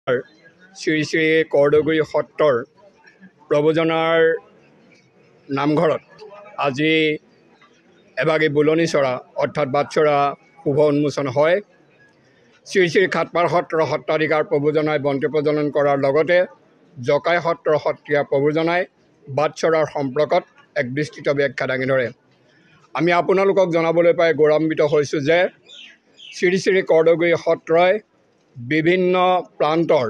শ্ৰী শ্ৰী কৰদগুৰি সত্ৰৰ প্ৰব্ৰজনাৰ নামঘৰত আজি এভাগী বুলনি চৰা অৰ্থাৎ বাটচৰা শুভ উন্মোচন হয়। শ্ৰী শ্ৰী খাটপাৰ সত্ৰৰ সত্ৰাধিকাৰ প্ৰব্ৰজনাই বন্তি প্ৰজ্বলন কৰাৰ লগতে জকাই সত্ৰৰ সত্ৰীয়া প্ৰব্ৰজনাই বাটচৰাৰ সম্পৰ্কত এক বিস্তৃত ব্যাখ্যা দাঙি ধৰে। আমি আপোনালোকক জনাবলৈ পাই গৌৰৱান্বিত হৈছোঁ যে শ্ৰী শ্ৰী কৰদগুৰি সত্ৰই বিভিন্ন প্ৰান্তৰ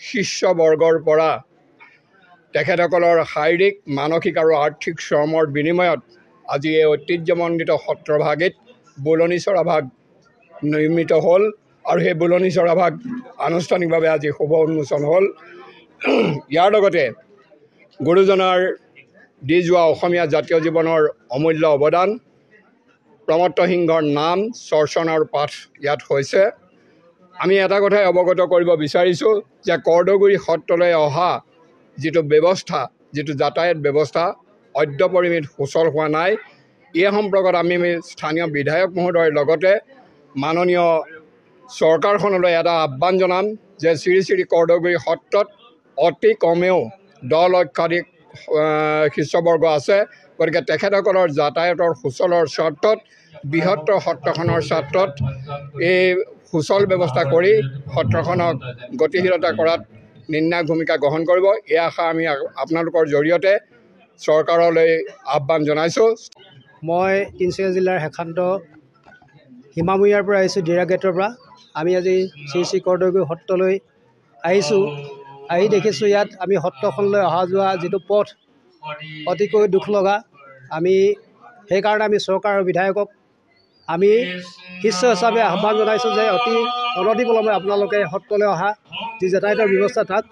শিষ্যবৰ্গৰ পৰা তেখেতসকলৰ শাৰীৰিক মানসিক আৰু আৰ্থিক শ্ৰমৰ বিনিময়ত আজি এই ঐতিহ্যমণ্ডিত সত্ৰভাগিত বুলনি চৰাভাগ নিৰ্মিত হ'ল আৰু সেই বুলনি চৰাভাগ আনুষ্ঠানিকভাৱে আজি শুভ উন্মোচন হ'ল। ইয়াৰ লগতে গুৰুজনাৰ দি যোৱা অসমীয়া জাতীয় জীৱনৰ অমূল্য অৱদান প্ৰমত্ত সিংহৰ নাম চৰ্চন আৰু পাঠ ইয়াত হৈছে। আমি এটা কথাই অৱগত কৰিব বিচাৰিছোঁ যে কৰদগুৰি সত্ৰলৈ অহা যিটো ব্যৱস্থা, যিটো যাতায়াত ব্যৱস্থা অদ্যপৰিমিত সুচল হোৱা নাই। এই সম্পৰ্কত আমি স্থানীয় বিধায়ক মহোদয়ৰ লগতে মাননীয় চৰকাৰখনলৈ এটা আহ্বান জনাম যে শ্ৰী শ্ৰী কৰদগুৰি সত্ৰত অতি কমেও 10 লক্ষাধিক শিষ্যবৰ্গ আছে। গতিকে তেখেতসকলৰ যাতায়াতৰ সুচলৰ স্বাৰ্থত বৃহত্তৰ সত্ৰখনৰ স্বাৰ্থত এই সুচল ব্যৱস্থা কৰি সত্ৰখনক গতিশীলতা কৰাত নিৰ্ণায়ক ভূমিকা গ্ৰহণ কৰিব। এই আশা আমি আপোনালোকৰ জৰিয়তে চৰকাৰলৈ আহ্বান জনাইছোঁ। মই তিনিচুকীয়া জিলাৰ হেখান্ত সীমামূৰীয়াৰ পৰা আহিছোঁ, দিৰা গেটৰ পৰা। আমি আজি শ্ৰী শ্ৰী কৰদগুৰি সত্ৰলৈ আহিছোঁ। আহি দেখিছোঁ ইয়াত আমি সত্ৰখনলৈ অহা যোৱা যিটো পথ অতিকৈ দুখ লগা। আমি সেইকাৰণে আমি চৰকাৰ আৰু বিধায়কক আমি শিষ্য হিচাপে আহ্বান জনাইছোঁ যে অতি অনতিপলমে আপোনালোকে সত্ৰলৈ অহা যি যাতায়াতৰ ব্যৱস্থা তাক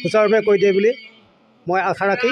সুচাৰুৰূপে কৰি দিয়ে বুলি মই আশা ৰাখি